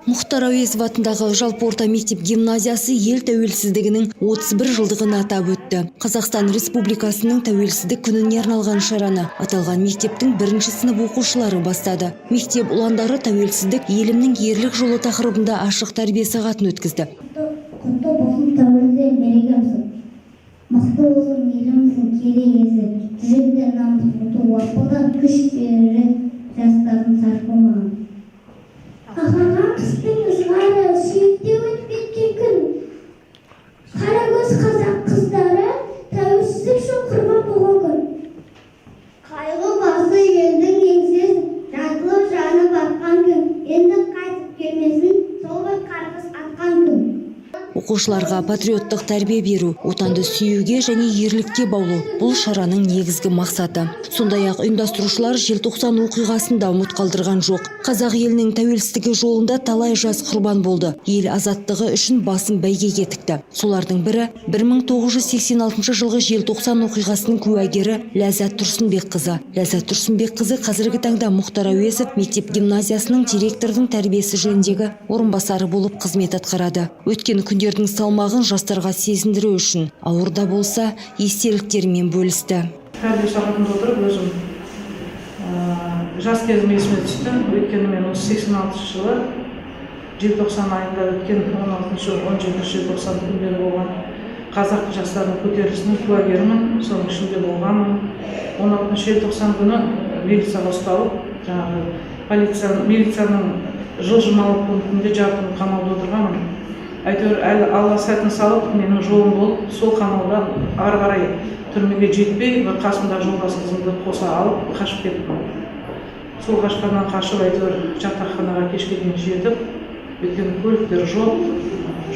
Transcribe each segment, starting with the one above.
Мұхтар Әуезов атындағы жалпы орта мектеп гимназиясы ел тәуелсіздігінің 31 жылдығын атап өтті. Қазақстан Республикасының тәуелсіздік күніне арналған шараны аталған мектептің 1-ші сынып оқушылары бастады. Мектеп ұландары тәуелсіздік елімнің ерлік жолы тақырыбында ашық тәрбие сағатын өткізді. Құтты болсын тәуелсіздік мерекеміз. Мықты болсын еліміздің керегесі. Жүректе намыс ұлты уақытта күш берері жастардың сарқылмаған. Ағаға қыстың ызғары сүйекте өтіп кеткен күн. Қарагөз қазақ қыздары тәуелсіздік үшін құрбан болған күн. Қайғы басы елдің еңсесін жазылып жанып атқан күн. Енді қайтып келмесін сол бір қарғыс атқан күн. Оқушыларға патриоттық тәрбие беру, отанды сүюге және ерлікке баулу бұл шараның негізгі мақсаты. Сондай-ақ ұйымдастырушылар желтоқсан оқиғасын да ұмыт қалдырған жоқ. Қазақ елінің тәуелсіздігі жолында талай жас құрбан болды. Ел азаттығы үшін басын бәйгеге тікті. Солардың бірі 1986 жылғы желтоқсан оқиғасының куәгері Ләззат Тұрсынбекқызы. Ләззат Тұрсынбекқызы қазіргі таңда Мұхтар Әуезов мектеп гимназиясының директордың тәрбиесі жөніндегі орынбасары болып қызмет атқарады. Өткен күндердің салмағын жастарға сезіндіру үшін ауырда болса естеліктерімен бөлісті. Тәрбие сағатында отырып өзім жас кезім есіме түсті. Өйткені мен 86 жылы желтоқсан айында өткен 16-17 желтоқсан күндері болған қазақ жастарының көтерілісінің куәгерімін, соның ішінде болғанмын. 16 желтоқсан күні милицияға ұсталып, милицияның жылжымалы пунктінде жарты күн қамауда отырғанмын. Әйтеуір алла сәтін салып, менің жолым болып, сол қамаудан ары қарай түрмеге жетпей, қасымда жолдас қызымды қоса алып, қашып кеттім. Сол қашқаннан қашып, әйтеуір жатақханаға кешке дейін жетіп, өйткені көліктер жоқ,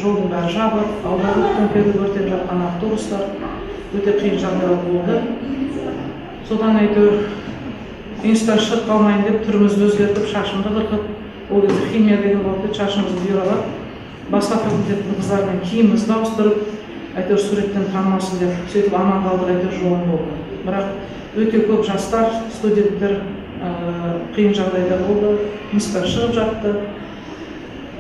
жолдың бәрі жабық, алдағы төңкеріліп өртеп жатқан автобустар өте қиын жағдайлар болды. Содан әйтеуір институтан шығып қалмайын деп түрімізді өзгертіп, шашымды қырқып, ол кезде химия деген болды, шашымызды бұйралап, басқа факультеттің қыздарымен киімімізді ауыстырып, әйтеуір суреттен танымасын деп, сөйтіп аман қалдық, әйтеуір жолым болды. Бірақ өте көп жастар, студенттер қиын жағдайда болды, жұмыстан шығып жатты,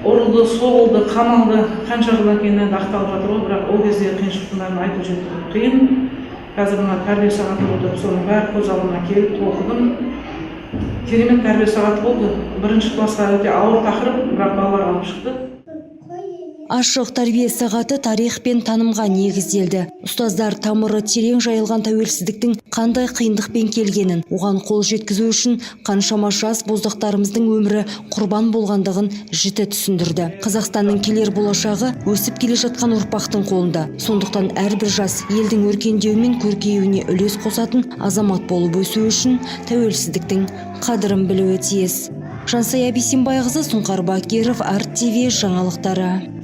ұрылды, соғылды, қамалды, қанша жылдан кейін енді ақталып жатыр ғой, бірақ ол кезде қиыншылықтың бәрін айтып жету қиын. Қазір мына тәрбие сағатында отырып, соның бәрі көз алдыма келіп оқыдым. Керемет тәрбие сағаты болды. 1-ші классқа өте ауыр тақырып, бірақ балалар алып шықты. Ашық тәрбие сағаты тарих пен танымға негізделді. Ұстаздар тамыры терең жайылған тәуелсіздіктің қандай қиындықпен келгенін, оған қол жеткізу үшін қаншама жас боздақтарымыздың өмірі құрбан болғандығын жіті түсіндірді. Қазақстанның келер болашағы өсіп келе жатқан ұрпақтың қолында. Сондықтан әрбір жас елдің өркендеуі мен көркеюіне үлес қосатын азамат болып өсу үшін тәуелсіздіктің қадірін білуі тиіс. Жансая Бейсенбайқызы, Сұңқар Бакиров, Арт ТВ жаңалықтары.